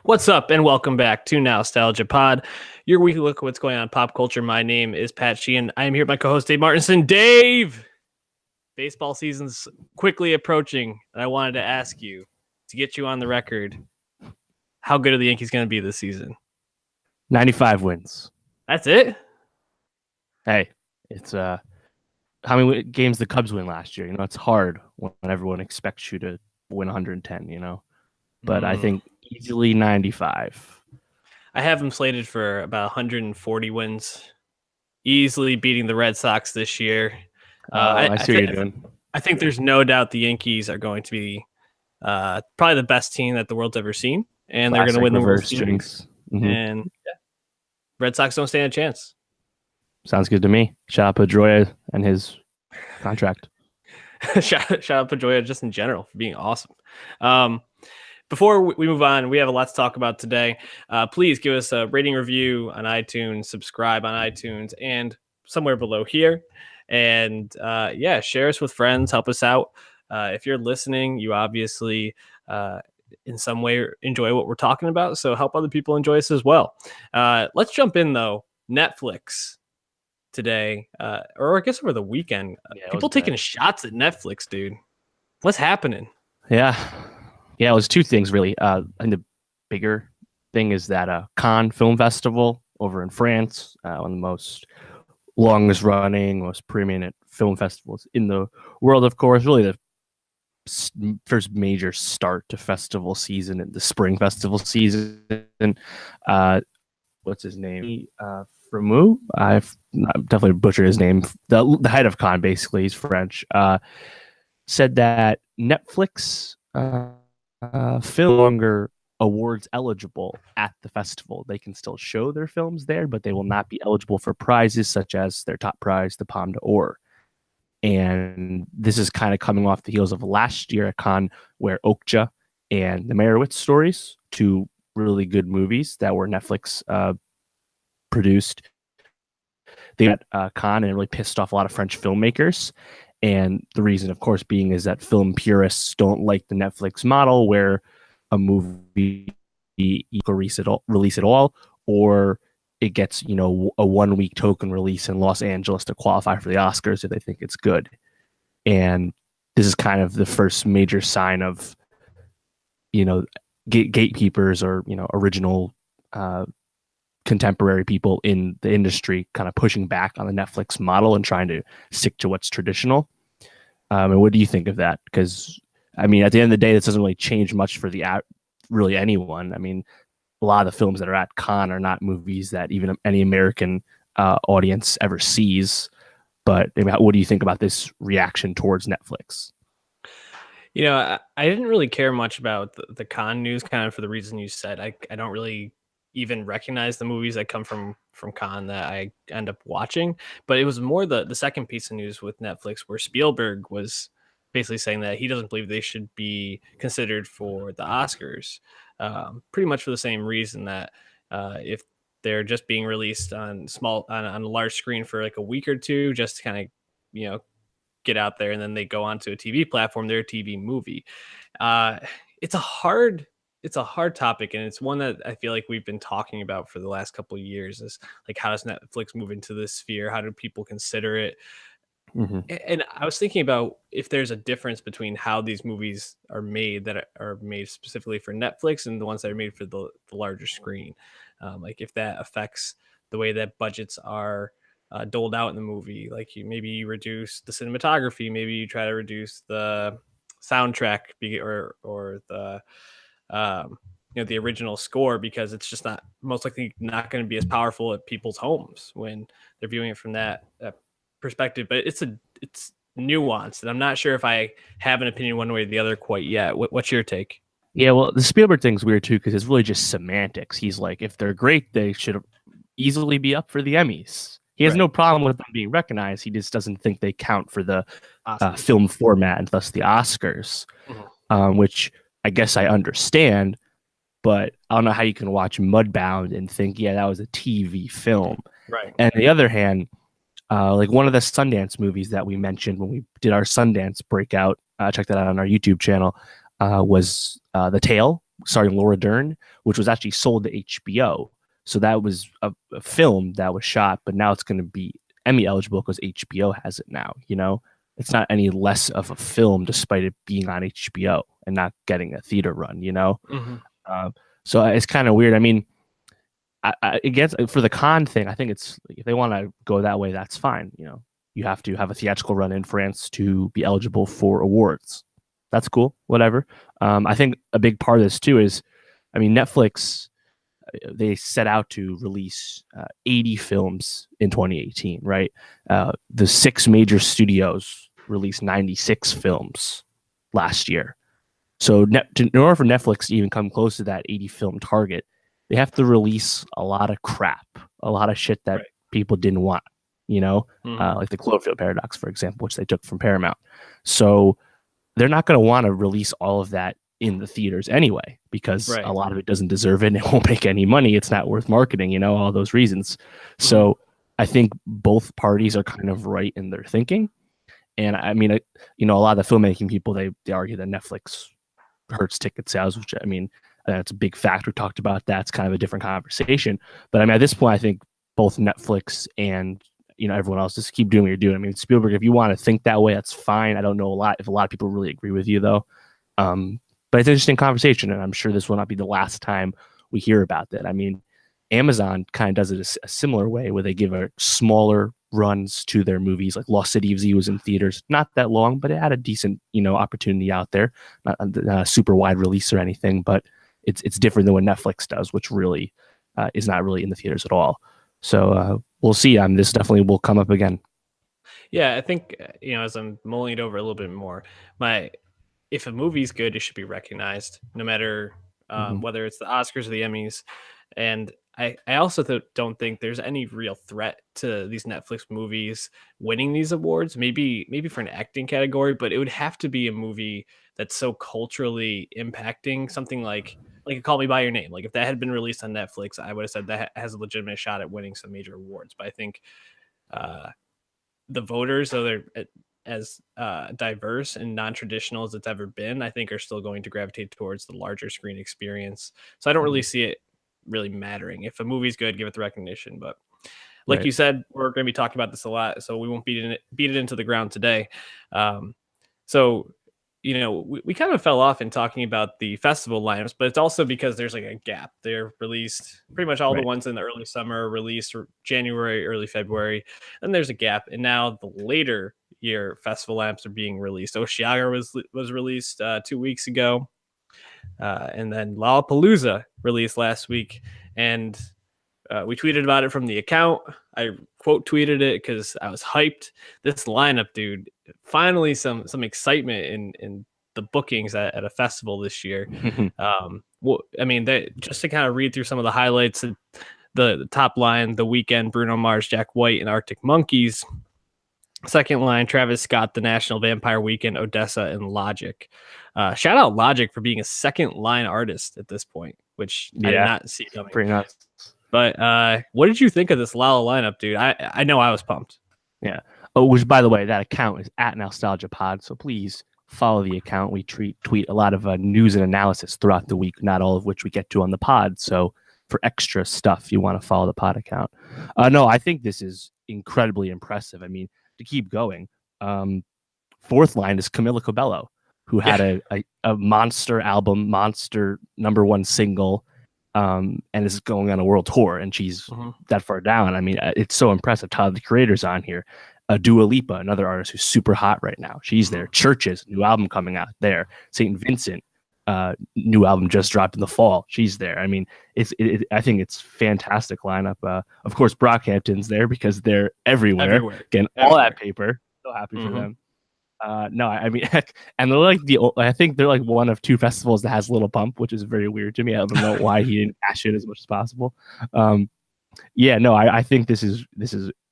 What's up, and welcome back to Nowstalgia Pod, your weekly look at what's going on in pop culture. My name is Pat Sheehan. I am here with my co-host Dave Martinson. Dave, baseball season's quickly approaching, and I wanted to ask you, to get you on the record, how good are the Yankees going to be this season? 95 wins. That's it? Hey, it's how many games the Cubs win last year? You know, it's hard when everyone expects you to win 110, you know. But I think easily 95. I have them slated for about 140 wins, easily beating the Red Sox this year. I see what you're doing. I think there's no doubt the Yankees are going to be probably the best team that the world's ever seen, and they're going to win the World Series. Mm-hmm. And Red Sox don't stand a chance. Sounds good to me. Shout out Pedroia and his contract. shout out Pedroia just in general for being awesome. Before we move on, we have a lot to talk about today. Please give us a rating review on iTunes, subscribe on iTunes, and somewhere below here. And share us with friends, help us out. If you're listening, you obviously in some way enjoy what we're talking about, so help other people enjoy us as well. Let's jump in, though. Netflix today, or I guess over the weekend. People taking shots at Netflix, dude. What's happening? Yeah, it was two things, really. And the bigger thing is that Cannes Film Festival over in France, one of the most longest running, most preeminent film festivals in the world, of course. Really the first major start to festival season, and the spring festival season. What's his name? Rameau? I've definitely butchered his name. The head of Cannes, basically, he's French, said that Netflix film longer awards eligible at the festival. They can still show their films there, but they will not be eligible for prizes such as their top prize, the Palme d'Or. And this is kind of coming off the heels of last year at Cannes, where Okja and the Meyerowitz stories, two really good movies that were Netflix produced, they got Cannes and it really pissed off a lot of French filmmakers. And the reason, of course, being is that film purists don't like the Netflix model where a movie release it all, or it gets, a 1 week token release in Los Angeles to qualify for the Oscars if they think it's good. And this is kind of the first major sign of, gatekeepers or, original contemporary people in the industry kind of pushing back on the Netflix model and trying to stick to what's traditional. And what do you think of that? Because, at the end of the day, this doesn't really change much for really anyone. A lot of the films that are at Cannes are not movies that even any American audience ever sees. But what do you think about this reaction towards Netflix? I didn't really care much about the Cannes news, kind of for the reason you said. I don't really even recognize the movies that come from Cannes that I end up watching. But it was more the second piece of news with Netflix where Spielberg was basically saying that he doesn't believe they should be considered for the Oscars, pretty much for the same reason that if they're just being released on a large screen for like a week or two, just to kind of, get out there, and then they go onto a TV platform, they're a TV movie. It's a hard topic, and it's one that I feel like we've been talking about for the last couple of years, is like, how does Netflix move into this sphere? How do people consider it? Mm-hmm. And I was thinking about if there's a difference between how these movies are made that are made specifically for Netflix and the ones that are made for the larger screen. Like if that affects the way that budgets are doled out in the movie. Like maybe you reduce the cinematography, maybe you try to reduce the soundtrack or the the original score, because it's just most likely not going to be as powerful at people's homes when they're viewing it from that perspective. But it's nuanced, and I'm not sure if I have an opinion one way or the other quite yet. What's your take? Yeah, well, the Spielberg thing's weird too, because it's really just semantics. He's like, if they're great, they should easily be up for the Emmys. He has no problem with them being recognized. He just doesn't think they count for the film format and thus the Oscars, which I guess I understand, but I don't know how you can watch Mudbound and think, yeah, that was a TV film. Right. And on the other hand, like one of the Sundance movies that we mentioned when we did our Sundance breakout, check that out on our YouTube channel, was The Tale starring Laura Dern, which was actually sold to HBO. So that was a film that was shot, but now it's going to be Emmy eligible because HBO has it now. You know, it's not any less of a film despite it being on HBO and not getting a theater run. You know, Mhm. uh, so it's kind of weird. I mean, it gets for the con thing. I think it's if they want to go that way, that's fine. You know, you have to have a theatrical run in France to be eligible for awards. That's cool. Whatever. I think a big part of this too is, I mean, Netflix they set out to release 80 films in 2018. Right. The six major studios released 96 films last year. So in order for Netflix to even come close to that 80 film target, they have to release a lot of crap, a lot of shit that Right. people didn't want, you know, Mhm. like the Cloverfield Paradox, for example, which they took from Paramount. So they're not going to want to release all of that in the theaters anyway, because a Right. lot of it doesn't deserve it and it won't make any money. It's not worth marketing, you know, all those reasons. Mhm. So I think both parties are kind of right in their thinking. And I mean, you know, a lot of the filmmaking people, they argue that Netflix hurts ticket sales, which I mean, that's a big factor. We talked about that. It's kind of a different conversation. But I mean, at this point, I think both Netflix and everyone else just keep doing what you're doing. I mean, Spielberg, if you want to think that way, that's fine. I don't know if a lot of people really agree with you though. Um, but it's an interesting conversation, and I'm sure this will not be the last time we hear about that. I mean, Amazon kind of does it a similar way where they give a smaller runs to their movies. Like Lost City of Z was in theaters, not that long, but it had a decent, opportunity out there. Not a super wide release or anything, but it's different than what Netflix does, which really is not really in the theaters at all. So we'll see. This definitely will come up again. Yeah, I think as I'm mulling it over a little bit more, my if a movie's good, it should be recognized, no matter Hmm. whether it's the Oscars or the Emmys. And I also don't think there's any real threat to these Netflix movies winning these awards. Maybe for an acting category, but it would have to be a movie that's so culturally impacting, something like Call Me by Your Name. Like if that had been released on Netflix, I would have said that has a legitimate shot at winning some major awards. But I think uh, the voters, though they're as diverse and non-traditional as it's ever been, I think are still going to gravitate towards the larger screen experience. So I don't really Hmm. see it really mattering. If a movie's good, give it the recognition. But like Right. you said, we're going to be talking about this a lot, so we won't beat it into the ground today. Um, so we kind of fell off in talking about the festival lineups, but it's also because there's like a gap. They're released pretty much all the Right. ones in the early summer are released January, early February, and there's a gap. And now the later year festival lineups are being released. Oshiaga was released 2 weeks ago, and then Lollapalooza released last week, and we tweeted about it from the account. I quote tweeted it because I was hyped. This lineup, dude, finally some excitement in the bookings at a festival this year. Well, I mean, just to kind of read through some of the highlights, the top line, The Weekend, Bruno Mars, Jack White, and Arctic Monkeys. Second line, Travis Scott, The National Vampire Weekend, Odessa, and Logic. Shout out Logic for being a second line artist at this point, which I did Yeah. not see coming. Pretty nuts. But what did you think of this Lala lineup, dude? I know I was pumped. Yeah. Oh, which by the way, that account is at Nowstalgia Pod. So please follow the account. We tweet a lot of news and analysis throughout the week, not all of which we get to on the pod. So for extra stuff, you want to follow the pod account. No, I think this is incredibly impressive. I mean, to keep going, um, fourth line is Camila Cabello, who had Yeah. a monster album, monster #1 single, and is going on a world tour, and she's Mhm. that far down. I mean, it's so impressive. Tyler, the Creator's on here. Dua Lipa, another artist who's super hot right now. She's there. Mhm. Churches, new album coming out there. St. Vincent, new album just dropped in the fall. She's there. I mean, I think it's fantastic lineup. Of course, Brockhampton's there because they're everywhere, Everywhere. getting all that Everywhere. paper. So happy for Mhm. them. No, I mean, and they're like I think they're like one of two festivals that has Little Pump, which is very weird to me. I don't know why he didn't cash it as much as possible. Um, yeah, no, I think this is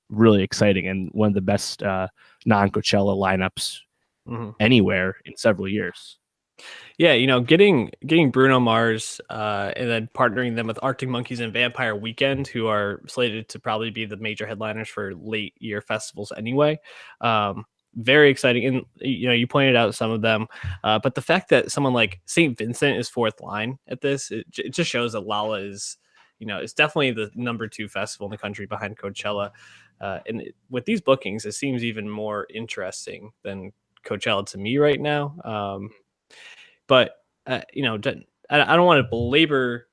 really exciting and one of the best non-Coachella lineups Mhm. anywhere in several years. Yeah, getting Bruno Mars and then partnering them with Arctic Monkeys and Vampire Weekend, who are slated to probably be the major headliners for late year festivals anyway. very exciting. And you pointed out some of them, but the fact that someone like St. Vincent is fourth line at this, it just shows that Lala is, it's definitely the number 2 festival in the country behind Coachella. With these bookings, it seems even more interesting than Coachella to me right now. But I don't want to belabor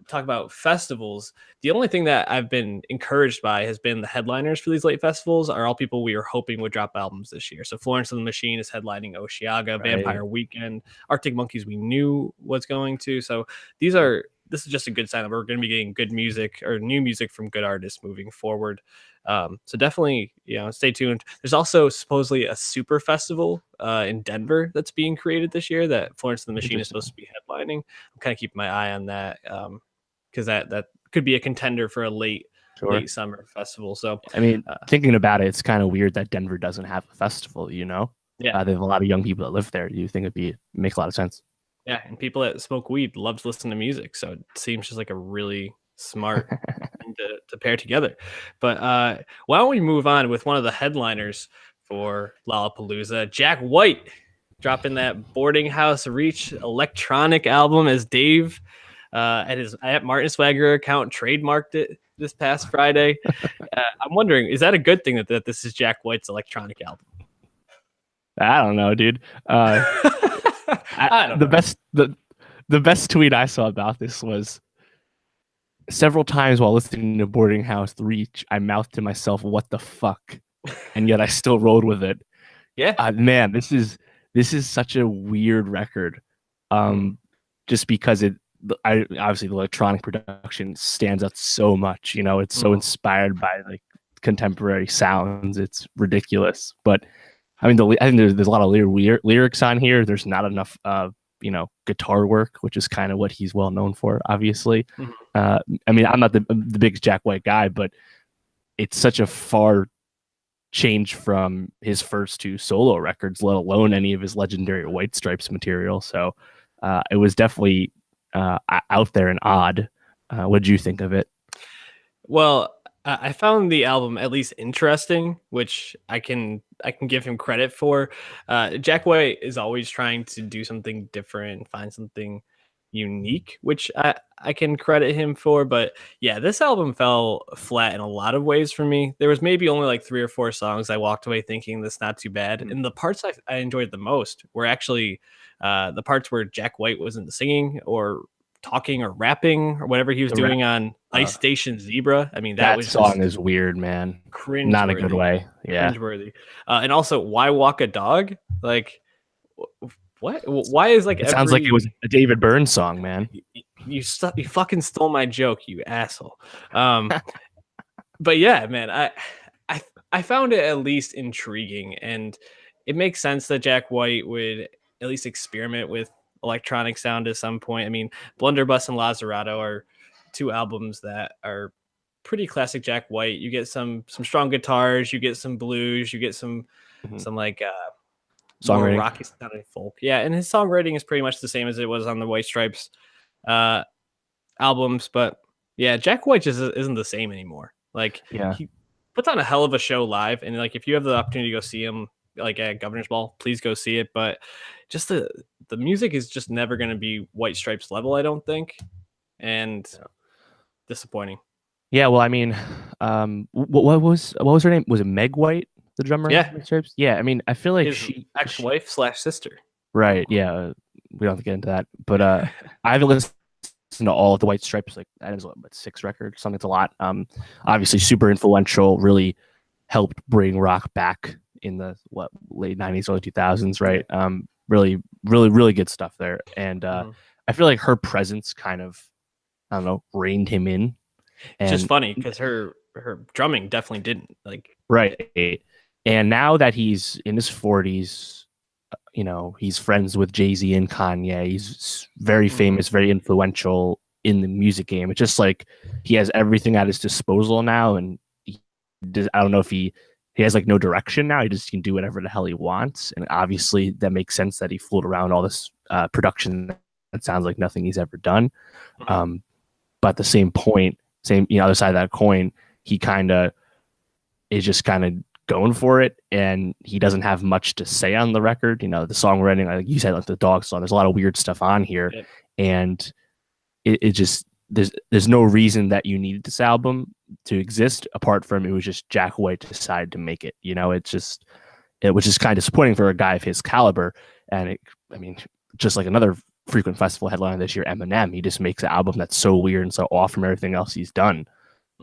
talk about festivals. The only thing that I've been encouraged by has been the headliners for these late festivals are all people we were hoping would drop albums this year. So Florence and the Machine is headlining Osheaga, Right. Vampire Weekend, Arctic Monkeys we knew was going to. So this is just a good sign that we're going to be getting good music or new music from good artists moving forward. So definitely, stay tuned. There's also supposedly a super festival in Denver that's being created this year that Florence and the Machine is supposed to be headlining. I'm kind of keeping my eye on that because that could be a contender for a late summer festival. So I mean, thinking about it, it's kind of weird that Denver doesn't have a festival. Yeah, they have a lot of young people that live there. You think make a lot of sense? Yeah, and people that smoke weed love to listen to music, so it seems just like a really smart thing to pair together. But why don't we move on with one of the headliners for Lollapalooza, Jack White, dropping that Boarding House Reach electronic album as Dave at Martin Swagger account trademarked it this past Friday. I'm wondering, is that a good thing that this is Jack White's electronic album? I don't know, dude. The best tweet I saw about this was several times while listening to Boarding House Reach, I mouthed to myself, "What the fuck?" and yet I still rolled with it. Yeah, man, this is such a weird record. Just because obviously the electronic production stands out so much. It's so inspired by like contemporary sounds. It's ridiculous, but I mean, I think there's a lot of lyrics on here. There's not enough, guitar work, which is kind of what he's well known for, obviously. I mean, I'm not the biggest Jack White guy, but it's such a far change from his first 2 solo records, let alone any of his legendary White Stripes material. So it was definitely out there and odd. What did you think of it? Well, I found the album at least interesting, which I can give him credit for. Jack White is always trying to do something different, find something unique, which I can credit him for. But yeah, this album fell flat in a lot of ways for me. There was maybe only like 3 or 4 songs I walked away thinking that's not too bad. And the parts I enjoyed the most were actually the parts where Jack White wasn't singing or talking or rapping or whatever he was doing on Ice Station Zebra. I mean, that song is weird, man. Cringe, not a good way. Yeah, cringeworthy. And also, why walk a dog? Like, what? Why is like? It sounds like it was a David Byrne song, man. You fucking stole my joke, you asshole. But yeah, man, I found it at least intriguing, and it makes sense that Jack White would at least experiment with electronic sound at some point. I mean, Blunderbuss and Lazzarato are 2 albums that are pretty classic Jack White. You get some strong guitars, you get some blues, you get some like songwriting, rocky sounding folk. Yeah, and his songwriting is pretty much the same as it was on the White Stripes albums. But yeah, Jack White just isn't the same anymore. Like, he puts on a hell of a show live, and like if you have the opportunity to go see him like at Governor's Ball, please go see it. But just the music is just never going to be White Stripes level, I don't think, and disappointing. Yeah, well, I mean, what was her name? Was it Meg White, the drummer? Yeah, White Stripes. Yeah, I mean, I feel like she ex-wife / sister. Right. Yeah, we don't have to get into that, but I haven't listened to all of the White Stripes. Like that is what 6 records, something. It's a lot. Obviously super influential. Really helped bring rock back in the late 90s, early 2000s, right? Really good stuff there. And I feel like her presence kind of, I don't know, reined him in. It's just funny because her drumming definitely didn't, like, right. And now that he's in his 40s, he's friends with Jay-Z and Kanye. He's very famous, very influential in the music game. It's just like he has everything at his disposal now, and I don't know if he has like no direction now. He just can do whatever the hell he wants, and obviously that makes sense that he flew around all this production that sounds like nothing he's ever done. But at the same point, other side of that coin, he kind of is just kind of going for it, and he doesn't have much to say on the record. You know, the songwriting, like you said, like the dog song, there's a lot of weird stuff on here, Yep. and it just there's no reason that you needed this album to exist apart from it was just Jack White decided to make it. You know, it was just kind of disappointing for a guy of his caliber. And I mean, just like another frequent festival headliner this year, Eminem, he just makes an album that's so weird and so off from everything else he's done.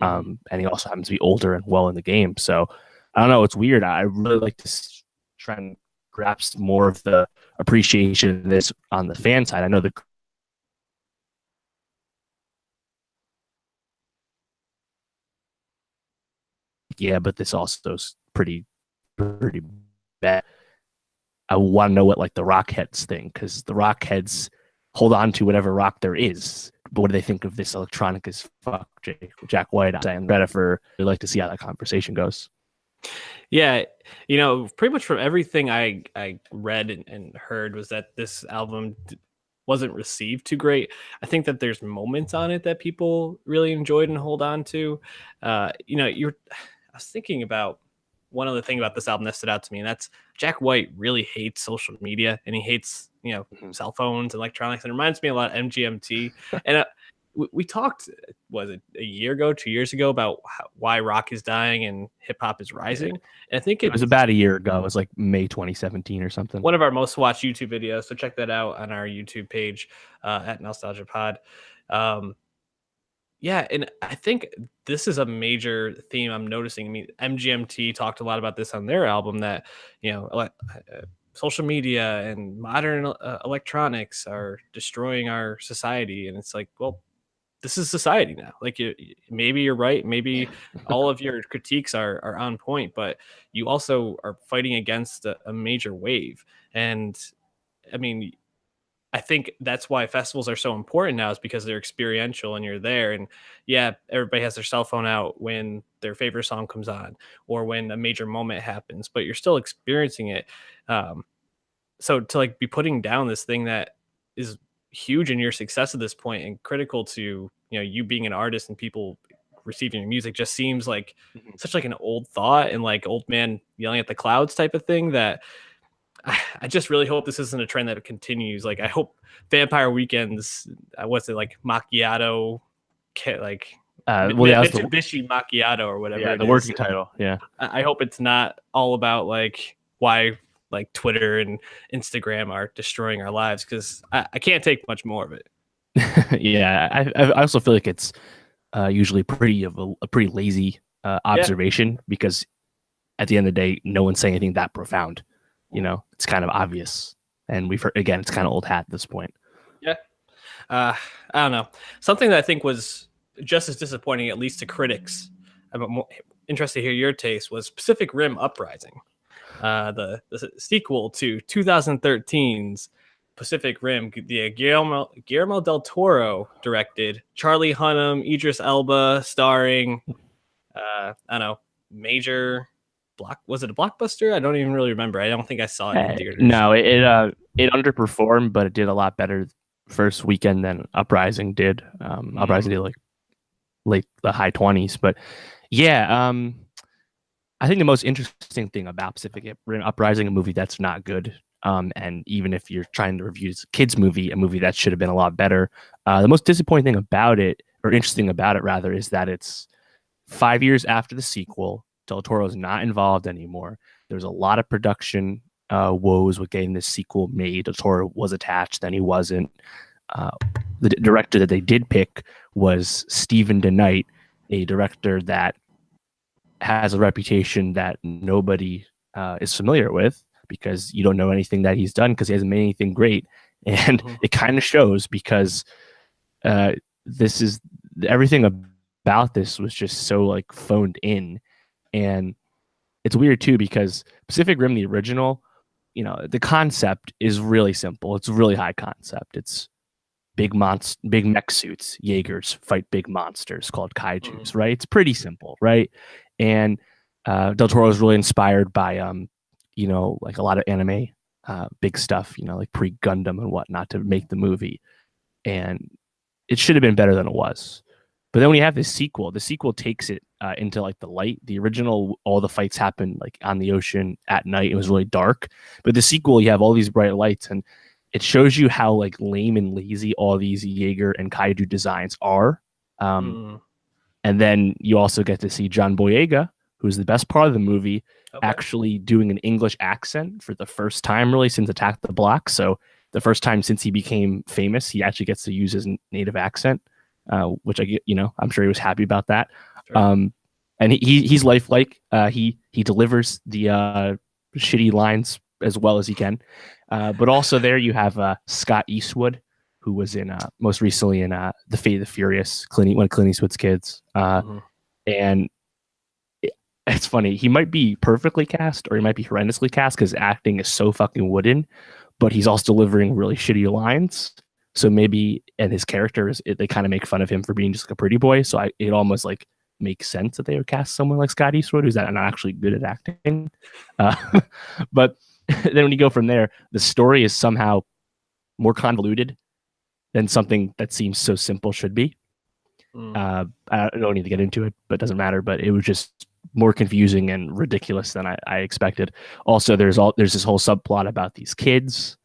And he also happens to be older and well in the game. So I don't know. It's weird. I really like to try and grasp more of the appreciation of this on the fan side. I know but this also is pretty bad. I want to know what like the Rockheads think, because the Rockheads hold on to whatever rock there is. But what do they think of this electronic as fuck Jack White? And better for I'd like to see how that conversation goes. Yeah, you know, pretty much from everything I read and heard was that this album wasn't received too great. I think that there's moments on it that people really enjoyed and hold on to. You know, I was thinking about one other thing about this album that stood out to me, and that's Jack White really hates social media, and he hates, you know, cell phones, electronics, and it reminds me a lot of MGMT. And we talked, was it a year ago, 2 years ago, about why rock is dying and hip hop is rising. And I think it was about a year ago. It was like May 2017 or something. One of our most watched YouTube videos. So check that out on our YouTube page at Nowstalgia Pod. Yeah, and I think this is a major theme I'm noticing. I mean, MGMT talked a lot about this on their album, that, you know, social media and modern electronics are destroying our society. And it's like, well, this is society now. Like, maybe you're right. Maybe all of your critiques are on point, but you also are fighting against a major wave. And I mean, I think that's why festivals are so important now, is because they're experiential and you're there. And yeah, everybody has their cell phone out when their favorite song comes on or when a major moment happens, but you're still experiencing it. So to like be putting down this thing that is huge in your success at this point and critical to, you know, you being an artist and people receiving your music, just seems like such like an old thought and like old man yelling at the clouds type of thing, that I just really hope this isn't a trend that continues. Like, I hope Vampire Weekends, what's it, like macchiato, like Mitsubishi macchiato or whatever. Yeah, the working title. Yeah, I hope it's not all about like why like Twitter and Instagram are destroying our lives, because I can't take much more of it. Yeah, I also feel like it's usually a pretty lazy observation, because at the end of the day, no one's saying anything that profound. You know, it's kind of obvious, and we've heard, again, it's kind of old hat at this point. Yeah, I don't know. Something that I think was just as disappointing, at least to critics, I'm more interested to hear your taste, was Pacific Rim Uprising, the sequel to 2013's Pacific Rim. The Guillermo del Toro directed, Charlie Hunnam, Idris Elba starring. I don't know, major. Was it a blockbuster? I don't even really remember. I don't think I saw it in theaters. No, it underperformed, but it did a lot better first weekend than Uprising did. Uprising did like late the high 20s, but yeah, I think the most interesting thing about Pacific Rim Uprising, a movie that's not good, and even if you're trying to review a kid's movie, a movie that should have been a lot better, the most disappointing thing about it, or interesting about it rather, is that it's 5 years after the sequel. Del Toro is not involved anymore. There's a lot of production woes with getting this sequel made. Del Toro was attached, then he wasn't. The director that they did pick was Stephen DeKnight, a director that has a reputation that nobody is familiar with, because you don't know anything that he's done, because he hasn't made anything great. And it kind of shows, because this is everything about this was just so like phoned in. And it's weird too, because Pacific Rim, the original, you know, the concept is really simple. It's a really high concept. It's big mech suits, Jaegers fight big monsters called kaijus, right? It's pretty simple, right? And Del Toro is really inspired by, you know, like a lot of anime, big stuff, you know, like pre-Gundam and whatnot, to make the movie. And it should have been better than it was. But then when you have this sequel, the sequel takes it into like the light. The original, all the fights happen like on the ocean at night. It was really dark. But the sequel, you have all these bright lights, and it shows you how like lame and lazy all these Jaeger and Kaiju designs are. Um, Mm, and then you also get to see John Boyega, who's the best part of the movie, okay. actually doing an English accent for the first time, really, since Attack the Block. So the first time since he became famous, he actually gets to use his native accent, which I get, I'm sure he was happy about that. Sure. Um, and he's lifelike. He delivers the shitty lines as well as he can. But also there you have Scott Eastwood, who was in most recently in The Fate of the Furious, one of Clint Eastwood's kids. Mhm. And it's funny. He might be perfectly cast or he might be horrendously cast because acting is so fucking wooden, but he's also delivering really shitty lines. So maybe, and his character they kind of make fun of him for being just like a pretty boy. So it almost like makes sense that they would cast someone like Scott Eastwood, who's not actually good at acting. But then when you go from there, the story is somehow more convoluted than something that seems so simple should be. Mm. I don't need to get into it, but it doesn't matter. But it was just more confusing and ridiculous than I expected. Also, there's this whole subplot about these kids,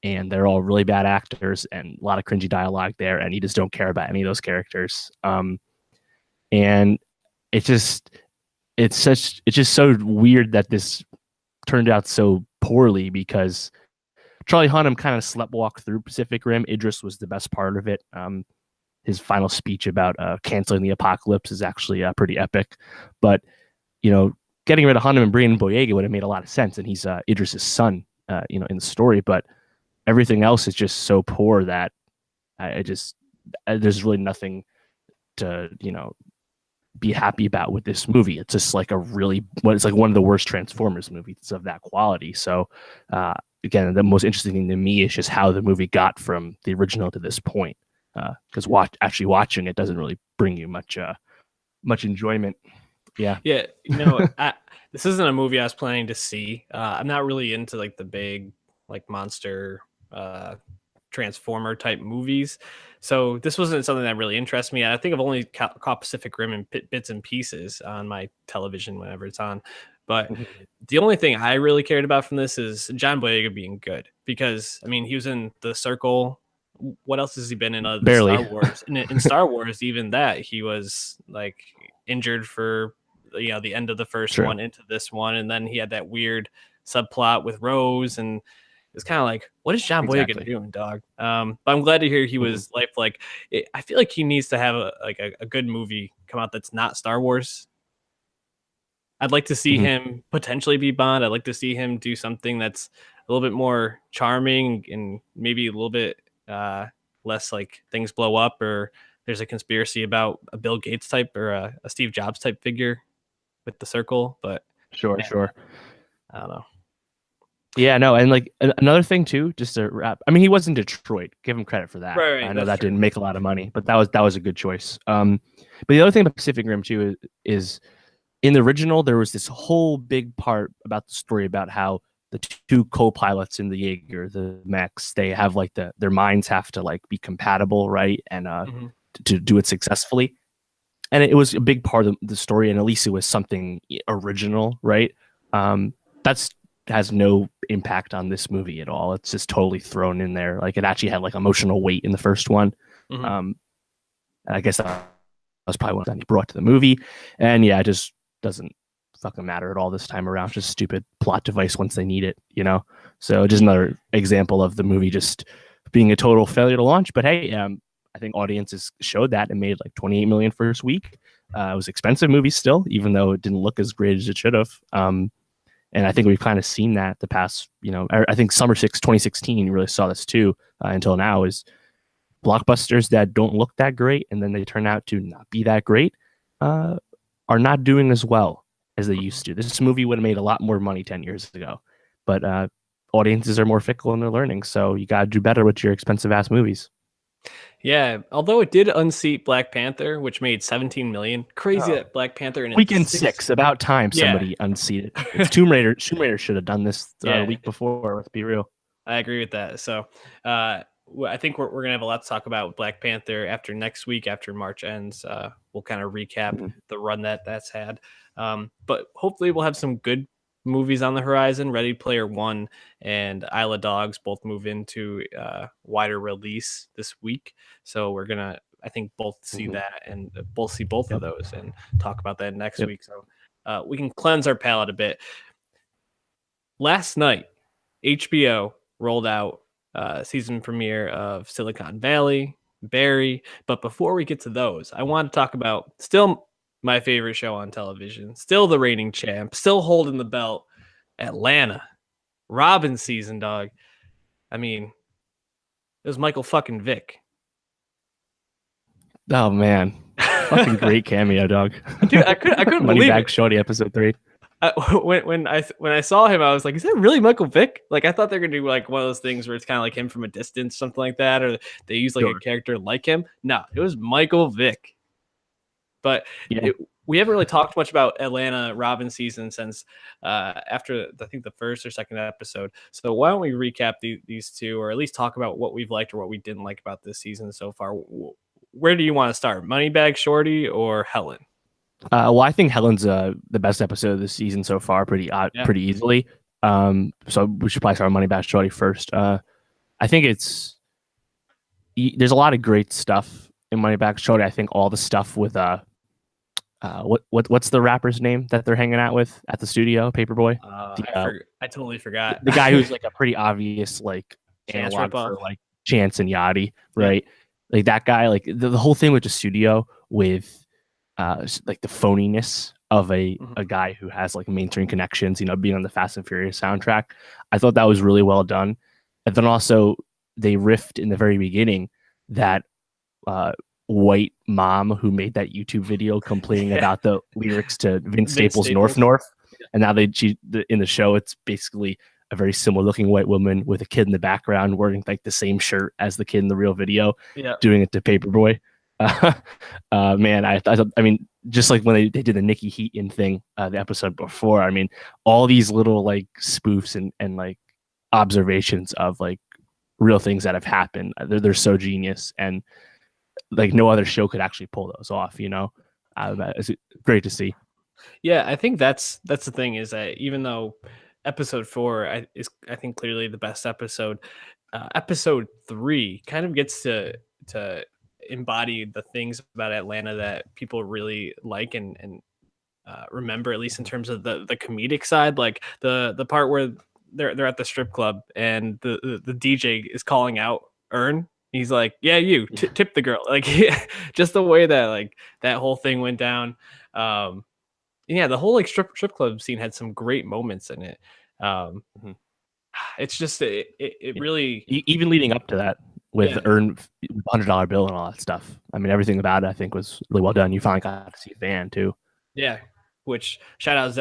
and they're all really bad actors and a lot of cringy dialogue there, and you just don't care about any of those characters. And it's just so weird that this turned out so poorly because Charlie Hunnam kind of sleptwalked through Pacific Rim. Idris was the best part of it. His final speech about canceling the apocalypse is actually pretty epic. But, getting rid of Hunnam and bringing in Boyega would have made a lot of sense. And he's Idris's son, in the story. But everything else is just so poor that there's really nothing to, be happy about with this movie. It's just like it's like one of the worst Transformers movies of that quality. So, again, the most interesting thing to me is just how the movie got from the original to this point. Because actually watching it doesn't really bring you much enjoyment. Yeah. Yeah, this isn't a movie I was planning to see. I'm not really into like the big like monster Transformer type movies, so this wasn't something that really interests me. I think I've only caught Pacific Rim in bits and pieces on my television whenever it's on. But the only thing I really cared about from this is John Boyega being good, because I mean he was in The Circle. What else has he been in? The Barely. Star Wars. In Star Wars, even that he was like injured for the end of the first True. one into this one, and then he had that weird subplot with Rose, and it's kind of like, what is John Boyega doing, dog? But I'm glad to hear he was lifelike. I feel like he needs to have a good movie come out that's not Star Wars. I'd like to see him potentially be Bond. I'd like to see him do something that's a little bit more charming and maybe a little bit less like things blow up or there's a conspiracy about a Bill Gates type or a Steve Jobs type figure with the circle. But Sure. I don't know. Yeah, no, and like another thing too, just to wrap. I mean, he was in Detroit. Give him credit for that. Right, I know that true. didn't make a lot of money, but that was a good choice. But the other thing about Pacific Rim too is in the original there was this whole big part about the story about how the two co-pilots in the Jaeger, the mechs, they have like their minds have to like be compatible, right, and to do it successfully. And it was a big part of the story, and at least it was something original, right? That's has no impact on this movie at all. It's just totally thrown in there. Like it actually had like emotional weight in the first one. I guess that was probably one that he brought to the movie. And yeah, it just doesn't fucking matter at all this time around. Just stupid plot device once they need it, So just another example of the movie just being a total failure to launch. But hey, I think audiences showed that and made like 28 million first week. It was an expensive movie still, even though it didn't look as great as it should have. And I think we've kind of seen that the past, I think Summer 2016, you really saw this too, until now, is blockbusters that don't look that great and then they turn out to not be that great, are not doing as well as they used to. This movie would have made a lot more money 10 years ago, but audiences are more fickle and they're learning. So you got to do better with your expensive ass movies. Yeah, although it did unseat Black Panther, which made 17 million. Crazy that Black Panther in weekend 6. About time somebody unseated. It's Tomb Raider should have done this the week before. Let's be real. I agree with that. So I think we're gonna have a lot to talk about with Black Panther after next week, after March ends. We'll kind of recap Mhm. the run that's had. But hopefully we'll have some good movies on the horizon. Ready Player One and Isle of Dogs both move into wider release this week, so we're gonna, I think, both see Mhm. that and both see both of Yep. those and talk about that next Yep. week. So we can cleanse our palate a bit. Last night, HBO rolled out season premiere of Silicon Valley, Barry. But before we get to those, I want to talk about still my favorite show on television, still the reigning champ, still holding the belt, Atlanta. Robin season, dog. I mean, it was Michael fucking Vick. Oh man, fucking great cameo, dog. Dude, I couldn't believe Moneybag it. Shorty episode 3. When I saw him, I was like, "Is that really Michael Vick?" Like, I thought they're gonna do like one of those things where it's kind of like him from a distance, something like that, or they use like a Sure. character like him. No, it was Michael Vick. But Yeah. we haven't really talked much about Atlanta Robin season since after I think the first or second episode. So why don't we recap these two, or at least talk about what we've liked or what we didn't like about this season so far? Where do you want to start, Moneybag Shorty or Helen? Well, I think Helen's the best episode of the season so far, Yeah. pretty easily. So we should probably start Moneybag Shorty first. I think there's a lot of great stuff in Moneybag Shorty. I think all the stuff with what's the rapper's name that they're hanging out with at the studio, Paperboy, I totally forgot. the guy who's like a pretty obvious like Chance analog ripoff. for like Chance and Yachty, right? Yeah. Like that guy, like the whole thing with the studio with like the phoniness of a guy who has like mainstream connections, being on the Fast and Furious soundtrack. I thought that was really well done. And then also they riffed in the very beginning that white mom who made that YouTube video complaining about the lyrics to Vince Staples' North North. And now in the show, it's basically a very similar looking white woman with a kid in the background wearing like the same shirt as the kid in the real video, doing it to Paperboy. Man, I mean, just like when they did the Nikki Heaton thing, the episode before, I mean, all these little like spoofs and like observations of like real things that have happened. They're so genius, and like no other show could actually pull those off. It's great to see. Yeah, I think that's the thing, is that even though episode 4 is I think clearly the best episode, episode 3 kind of gets to embody the things about Atlanta that people really like and remember, at least in terms of the comedic side, like the part where they're at the strip club and the DJ is calling out Earn. He's like, "Yeah, you tip the girl." Like, just the way that like that whole thing went down. Yeah, the whole like strip club scene had some great moments in it. Mhm. It's just it really, Even leading up to that with Earn $100 bill and all that stuff. I mean, everything about it I think was really well done. You finally got to see Van too. yeah. Which shout out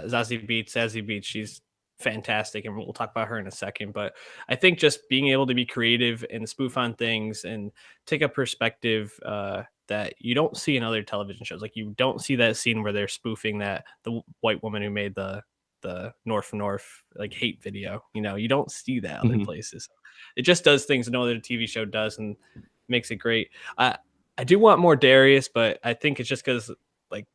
Zazie Beetz. She's fantastic, and we'll talk about her in a second. But I think just being able to be creative and spoof on things and take a perspective that you don't see in other television shows. Like, you don't see that scene where they're spoofing that the white woman who made the North like hate video. You don't see that other places. It just does things no other TV show does, and makes it great. I do want more Darius, but I think it's just because like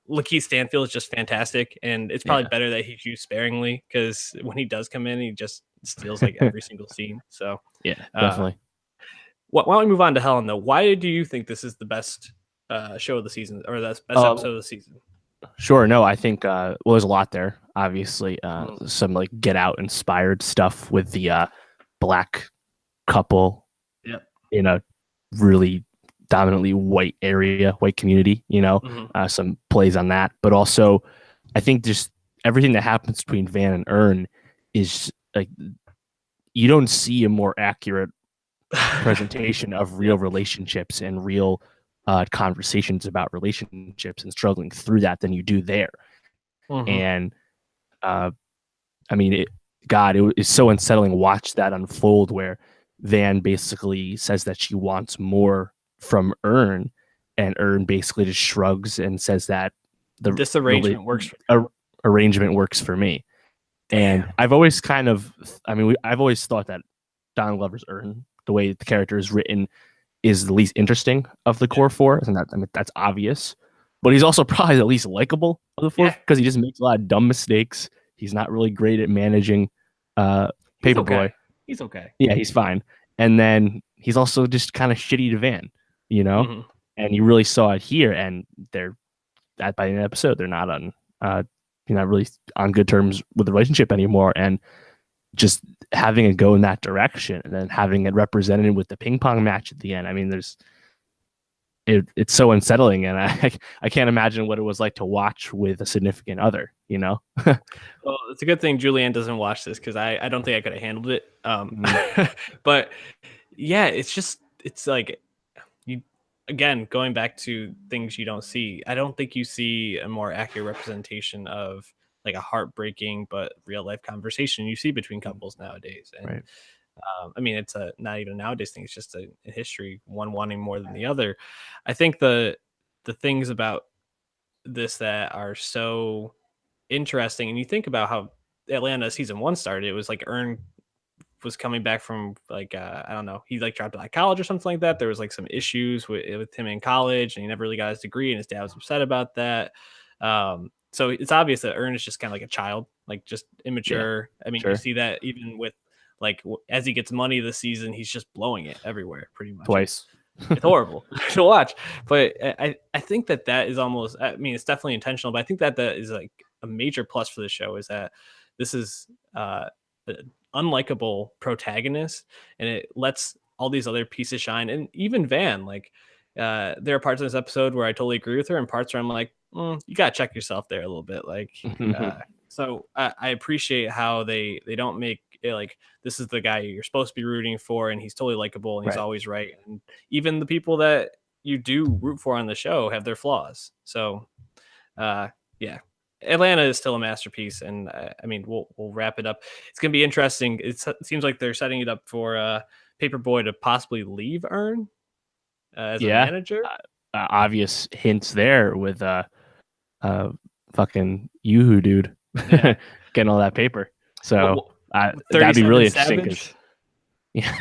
Lakeith Stanfield is just fantastic, and it's probably better that he's used sparingly, because when he does come in, he just steals like every single scene. So yeah, definitely. Why don't we move on to Helen, though? Why do you think this is the best show of the season, or the best episode of the season? Sure. No, I think there's a lot there. Obviously, some like Get Out inspired stuff with the black couple in a really dominantly white area, white community. Some plays on that, but also I think just everything that happens between Van and Earn is like you don't see a more accurate presentation of real relationships and real conversations about relationships and struggling through that than you do there. And I mean, it is so unsettling to watch that unfold, where Van basically says that she wants more from Earn, and Earn basically just shrugs and says that this arrangement works. Arrangement works for me. Damn. And I've always thought that Don Glover's Earn the way the character is written is the least interesting of the Yeah. core four, and that's obvious. But he's also probably the least likable of the four Yeah. because he just makes a lot of dumb mistakes. He's not really great at managing He's okay. Paperboy. He's okay. Yeah, he's fine. And then he's also just kind of shitty to Van, you know? Hmm. And you really saw it here. And they're at by the end of the episode, they're not on you're not really on good terms with the relationship anymore. And just having it go in that direction and then having it represented with the ping pong match at the end. I mean, it's so unsettling, and I can't imagine what it was like to watch with a significant other, you know? Well, it's a good thing Julianne doesn't watch this because I don't think I could have handled it. Mm. But yeah, it's like you again going back to things you don't see. I don't think you see a more accurate representation of like a heartbreaking but real life conversation you see between couples nowadays. And Right. I mean, it's a not even a nowadays thing. It's just a history, one wanting more than the other. I think the things about this that are so interesting, and you think about how Atlanta season one started. It was like Earn was coming back from like I don't know, he like dropped out of college or something like that. There was like some issues with him in college, and he never really got his degree, and his dad was upset about that. So it's obvious that Earn is just kind of like a child, like just Yeah, immature. I mean, you sure. see that even with like as he gets money this season, he's just blowing it everywhere. Pretty much, Twice. it's horrible to watch. But I think that is almost. I mean, it's definitely intentional, but I think that is like a major plus for the show is that this is an unlikable protagonist, and it lets all these other pieces shine, and even Van. Like, there are parts of this episode where I totally agree with her, and parts where I'm like, you gotta check yourself there a little bit. Like, so I appreciate how they don't make it like this is the guy you're supposed to be rooting for, and he's totally likable and he's Right. always right. And even the people that you do root for on the show have their flaws. So, yeah, Atlanta is still a masterpiece, and I mean, we'll wrap it up. It's gonna be interesting. It seems like they're setting it up for Paperboy to possibly leave Earn as a Yeah. manager. Obvious hints there with uh fucking Yoo-hoo dude Yeah, getting all that paper. So what that'd be 37 really interesting because Savage. yeah,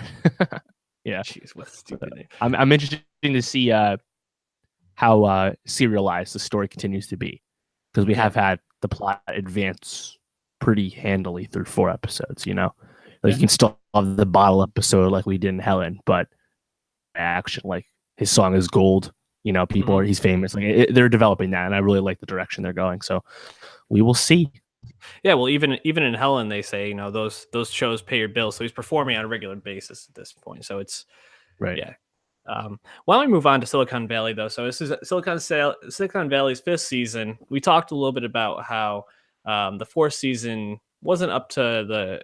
yeah. Jeez, what a stupid name. I'm interested to see how serialized the story continues to be because we Yeah, have had the plot advance pretty handily through 4 episodes. You know, like yeah. you can still have the bottle episode like we did in Helen, but action like his song is gold. You know, people are Mhm. he's famous. Like they're developing that, and I really like the direction they're going. So we will see. Yeah, well, even in Helen, they say those shows pay your bills, so he's performing on a regular basis at this point. So it's Right. yeah. Why don't we move on to Silicon Valley though? So this is Silicon Valley's fifth season. We talked a little bit about how the fourth season wasn't up to the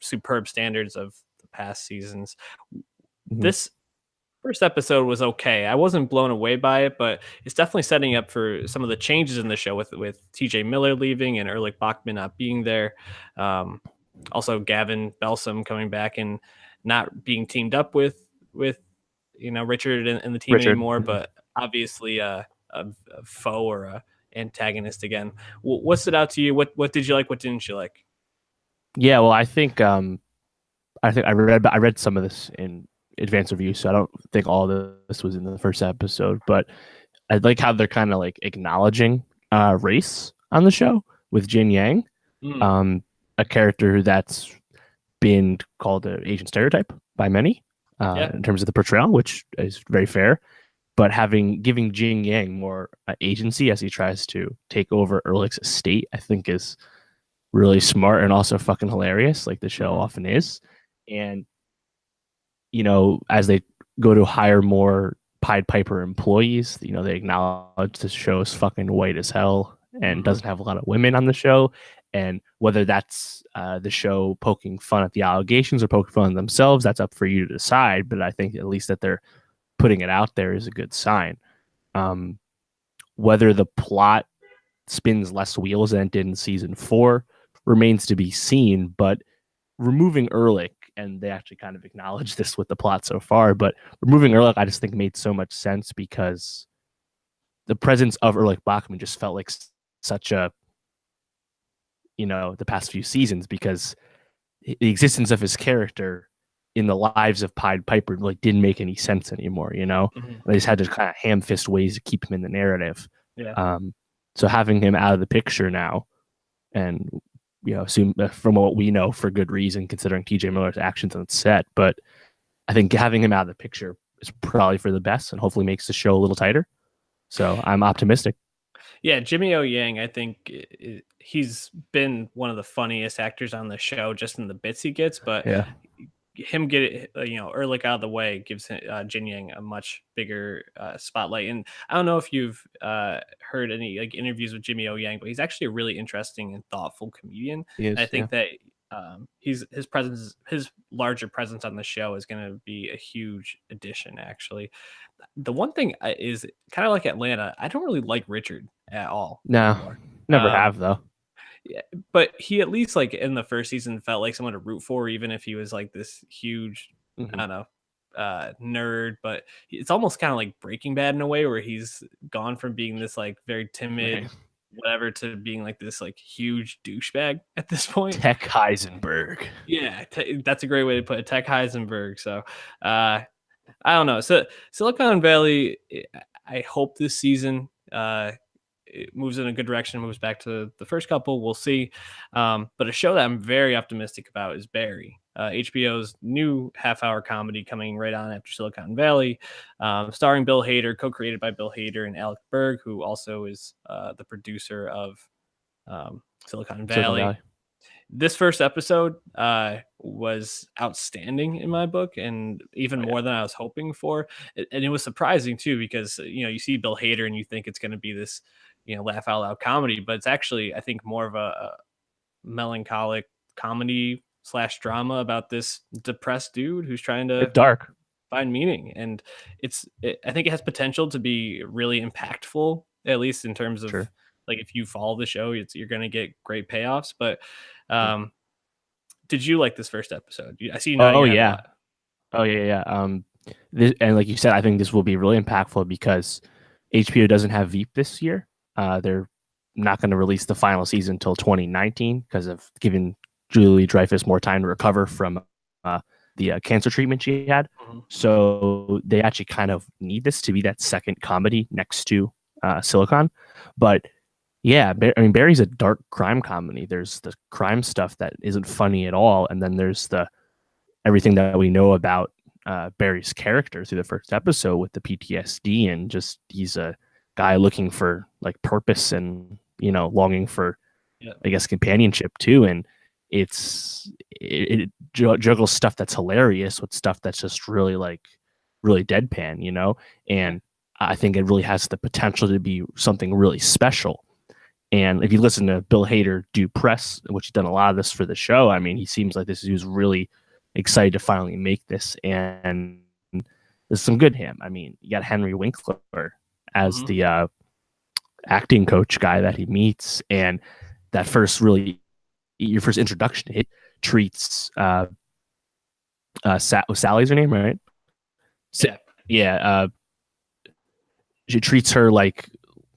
superb standards of the past seasons. Mm-hmm. This first episode was okay. I wasn't blown away by it, but it's definitely setting up for some of the changes in the show with TJ Miller leaving and Erlich Bachman not being there. Um, Also, Gavin Belsom coming back and not being teamed up with Richard and the team Richard. anymore, but obviously a foe or a antagonist again. What stood out to you? What did you like? What didn't you like? Yeah, well, I think I read some of this in advance review, so I don't think all of this was in the first episode, but I like how they're kind of like acknowledging race on the show with Jin Yang, Mm, um, a character that's been called an Asian stereotype by many yeah. in terms of the portrayal, which is very fair. But giving Jin Yang more agency as he tries to take over Erlich's estate, I think is really smart and also fucking hilarious, like the show Mhm. often is. And as they go to hire more Pied Piper employees, they acknowledge the show is fucking white as hell and Mhm. doesn't have a lot of women on the show. And whether that's the show poking fun at the allegations or poking fun at themselves, that's up for you to decide. But I think at least that they're putting it out there is a good sign. Um, whether the plot spins less wheels than it did in season 4 remains to be seen, but removing Ehrlich, and they actually kind of acknowledge this with the plot so far, but removing Ehrlich, I just think made so much sense because the presence of Ehrlich Bachman just felt like such the past few seasons because the existence of his character in the lives of Pied Piper like didn't make any sense anymore, you know? Mhm. And they just had to kind of ham fist ways to keep him in the narrative. Yeah. Um, so having him out of the picture now, and assume from what we know for good reason, considering TJ Miller's actions on set, but I think having him out of the picture is probably for the best, and hopefully makes the show a little tighter. So I'm optimistic. Yeah, Jimmy O Yang, I think he's been one of the funniest actors on the show just in the bits he gets, but Yeah. him get it, Ehrlich out of the way gives Jin Yang a much bigger spotlight. And I don't know if you've heard any like interviews with Jimmy O Yang, but he's actually a really interesting and thoughtful comedian. He And I is. Yeah. think that his presence, his larger presence on the show is going to be a huge addition. Actually, the one thing is kind of like Atlanta. I don't really like Richard at all No, anymore. never have though. Yeah, but he at least like in the first season felt like someone to root for, even if he was like this huge, I Mm-hmm. don't know, nerd. But it's almost kind of like Breaking Bad in a way, where he's gone from being this like very Right. timid, whatever, to being like this like huge douchebag at this point. Tech Heisenberg. Yeah, that's a great way to put it. Tech Heisenberg. So, I don't know. So Silicon Valley, I hope this season it moves in a good direction, moves back to the first couple. We'll see. But a show that I'm very optimistic about is Barry, HBO's new half-hour comedy coming right on after Silicon Valley, starring Bill Hader, co-created by Bill Hader and Alec Berg, who also is the producer of Silicon Silicon Valley. Valley. This first episode was outstanding in my book, and even Oh, yeah. more than I was hoping for. And it was surprising too, because you see Bill Hader and you think it's going to be this laugh out loud comedy, but it's actually, I think, more of a melancholic comedy slash drama about this depressed dude who's trying It's to dark. find meaning. And I think it has potential to be really impactful, at least in terms of Sure. like if you follow the show, you're going to get great payoffs. But Yeah. um, did you like this first episode? I see you nodding Oh your head a yeah. lot. Oh yeah. Yeah. And like you said, I think this will be really impactful because HBO doesn't have Veep this year. They're not going to release the final season until 2019 because of giving Julie Dreyfus more time to recover from the cancer treatment she had. Mhm. So they actually kind of need this to be that second comedy next to Silicon. But yeah, I mean, Barry's a dark crime comedy. There's the crime stuff that isn't funny at all, and then there's the everything that we know about Barry's character through the first episode with the PTSD and just he's a guy looking for like purpose and longing for Yeah. I guess companionship too. And it juggles stuff that's hilarious with stuff that's just really really deadpan. And I think it really has the potential to be something really special. And if you listen to Bill Hader do press, which he's done a lot of this for the show, I mean, he seems like he was really excited to finally make this. And there's some good him. I mean, you got Henry Winkler as Mhm. the acting coach guy that he meets, and that your first introduction to it treats Sally's her name, right? Yeah. Yeah. She treats her like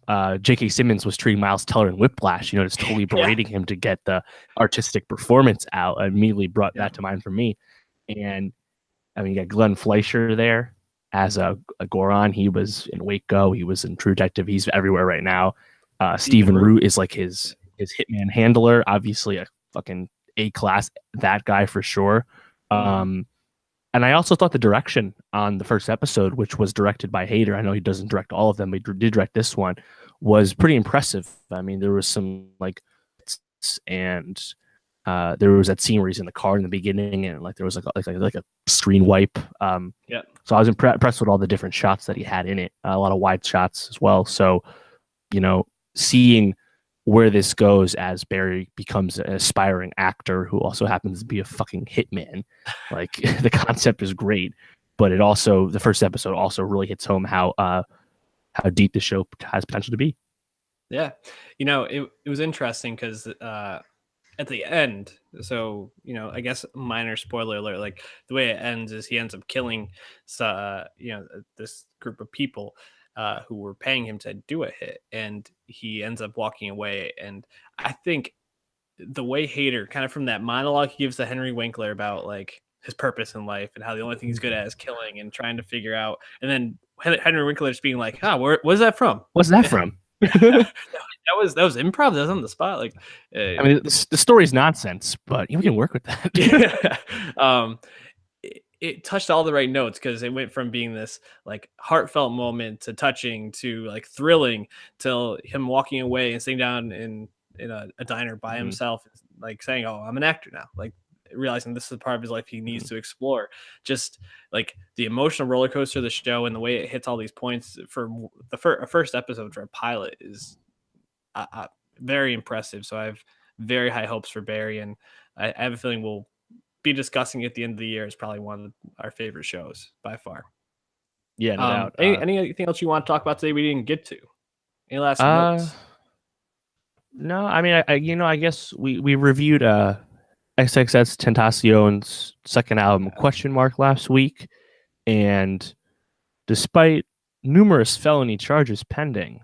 J.K. Simmons was treating Miles Teller in Whiplash, just totally berating him to get the artistic performance out. Immediately brought that to mind for me. And I mean, you got Glenn Fleischer there as a Goron. He was in Waco. He was in True Detective. He's everywhere right now. Stephen Root is like his hitman handler. Obviously, a fucking A-class, that guy for sure. And I also thought the direction on the first episode, which was directed by Hader, I know he doesn't direct all of them, but he did direct this one, was pretty impressive. I mean, there was some and there was that scene where he's in the car in the beginning, and like there was like a screen wipe. So I was impressed with all the different shots that he had in it, a lot of wide shots as well. So, seeing where this goes as Barry becomes an aspiring actor who also happens to be a fucking hitman. Like the concept is great, but the first episode also really hits home how deep the show has potential to be. Yeah. It was interesting because at the end, so I guess minor spoiler alert, like the way it ends is he ends up killing this group of people who were paying him to do a hit, and he ends up walking away. And I think the way Hader, kind of from that monologue he gives to Henry Winkler about like his purpose in life and how the only thing he's good at is killing and trying to figure out. And then Henry Winkler just being like, where's that from? What's that from? That was improv. That was on the spot. Like, I mean, the story's nonsense, but we can work with that. Yeah. It touched all the right notes because it went from being this like heartfelt moment to touching to like thrilling till him walking away and sitting down in a diner by himself, like saying, "Oh, I'm an actor now." Like realizing this is a part of his life he needs to explore. Just like the emotional roller coaster of the show and the way it hits all these points for the first episode for a pilot is very impressive. So I have very high hopes for Barry, and I have a feeling we'll be discussing at the end of the year. Is probably one of our favorite shows by far. Yeah, no doubt. Anything else you want to talk about today we didn't get to? Any last notes? No, I mean, I guess we reviewed XXX Tentacion's second album, Question Mark, last week, and despite numerous felony charges pending,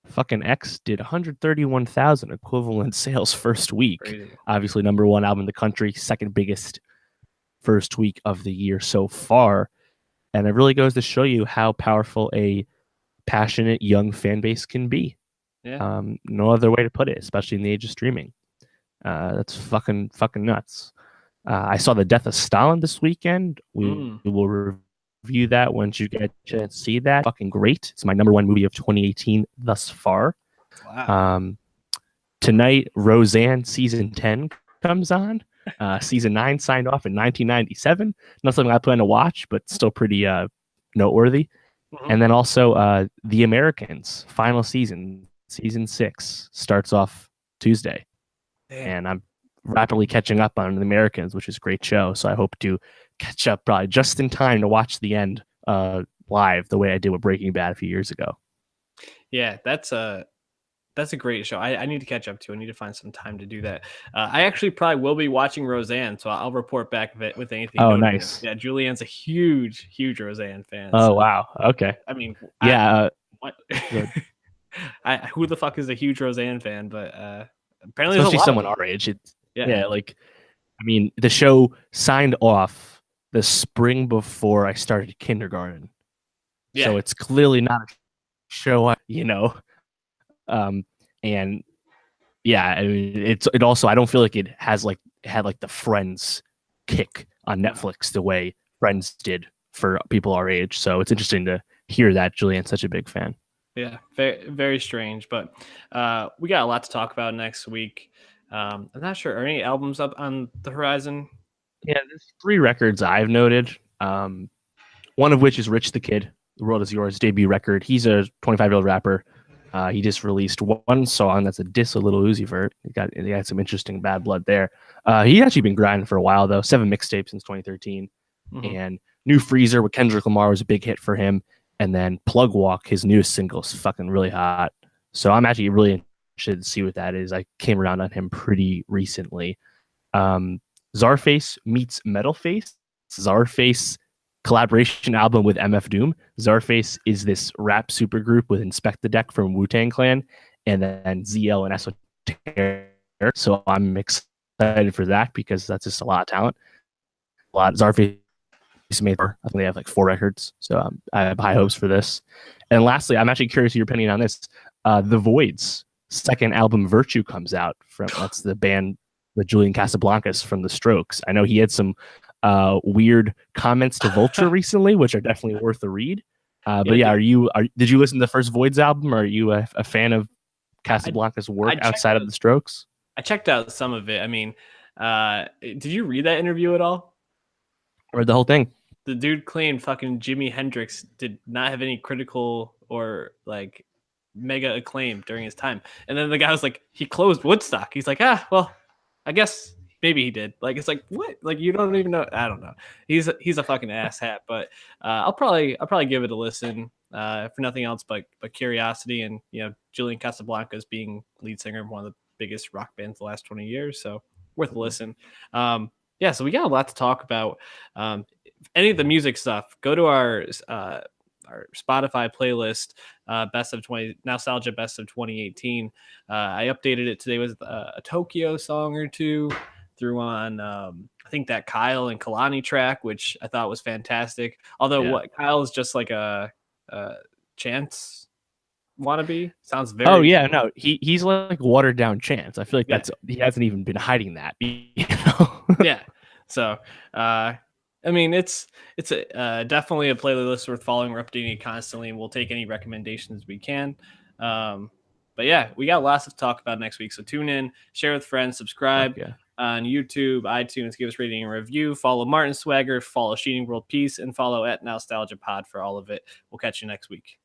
fucking X did 131,000 equivalent sales first week. Crazy. Obviously, number one album in the country, second biggest first week of the year so far. And it really goes to show you how powerful a passionate young fan base can be. Yeah. No other way to put it, especially in the age of streaming. That's fucking nuts. I saw The Death of Stalin this weekend. We will review that once you get a chance to see that. Fucking great. It's my number one movie of 2018 thus far. Wow. Tonight, Roseanne season 10 comes on. Season 9 signed off in 1997. Not something I plan to watch, but still pretty noteworthy. And then also The Americans final season 6 starts off Tuesday. Damn. And I'm rapidly catching up on The Americans, which is a great show. So I hope to catch up probably just in time to watch the end live the way I did with Breaking Bad a few years ago. Yeah, that's a great show. I need to catch up to. I need to find some time to do that. I actually probably will be watching Roseanne, so I'll report back with anything. Oh, notable. Nice. Yeah, Julianne's a huge Roseanne fan. Oh, so, wow. Okay. I mean, yeah. What? Who the fuck is a huge Roseanne fan? But apparently, especially someone our age. Yeah. Like, I mean, the show signed off the spring before I started kindergarten. Yeah. So it's clearly not a show, and yeah, I mean, it also, I don't feel like it had the Friends kick on Netflix the way Friends did for people our age. So it's interesting to hear that Julianne's such a big fan. Yeah, very, very strange, but we got a lot to talk about next week. I'm not sure. Are any albums up on the horizon? Yeah, there's 3 records I've noted. One of which is Rich the Kid, The World Is Yours debut record. He's a 25-year-old rapper. He just released one song that's a diss of Lil Uzi Vert. He had some interesting bad blood there. He actually been grinding for a while though. 7 mixtapes since 2013, and New Freezer with Kendrick Lamar was a big hit for him. And then Plug Walk, his newest single, is fucking really hot. So I'm actually really interested to see what that is. I came around on him pretty recently. Czarface meets Metalface. Czarface collaboration album with MF Doom. Czarface is this rap supergroup with Inspect the Deck from Wu-Tang Clan, and then ZL and Esoteric. So I'm excited for that because that's just a lot of talent. Czarface made, I think they have like 4 records, so I have high hopes for this. And lastly, I'm actually curious your opinion on this. The Void's second album, Virtue, comes out from, that's the band with Julian Casablancas from The Strokes. I know he had some weird comments to Vulture recently, which are definitely worth a read. But did you listen to the first Void's album? Or are you a fan of Casablancas' work outside of The Strokes? I checked out some of it. I mean, did you read that interview at all? I read the whole thing. The dude claimed fucking Jimi Hendrix did not have any critical or like mega acclaim during his time. And then the guy was like, he closed Woodstock. He's like, well, I guess maybe he did. Like, it's like, what? Like, you don't even know. I don't know. He's a fucking asshat, but I'll probably give it a listen for nothing else but curiosity. And, Julian Casablancas being lead singer of one of the biggest rock bands the last 20 years. So worth a listen. So we got a lot to talk about. Any of the music stuff, go to our Spotify playlist, best of 20 Nowstalgia best of 2018. I updated it today with a Tokyo song or two, threw on I think that Kyle and Kalani track, which I thought was fantastic. Although Yeah. what Kyle is just like a Chance wannabe. Sounds Oh very yeah, no, he's like watered down Chance. I feel like yeah. he hasn't even been hiding that. You know? Yeah. So, I mean, it's definitely a playlist worth following. We're updating it constantly, and we'll take any recommendations we can. Um, but yeah, we got lots to talk about next week. So tune in, share with friends, Fuck subscribe yeah. on YouTube, iTunes, give us a rating and review. Follow Martin Swagger, follow Sheeting World Peace, and follow at Nowstalgia Pod for all of it. We'll catch you next week.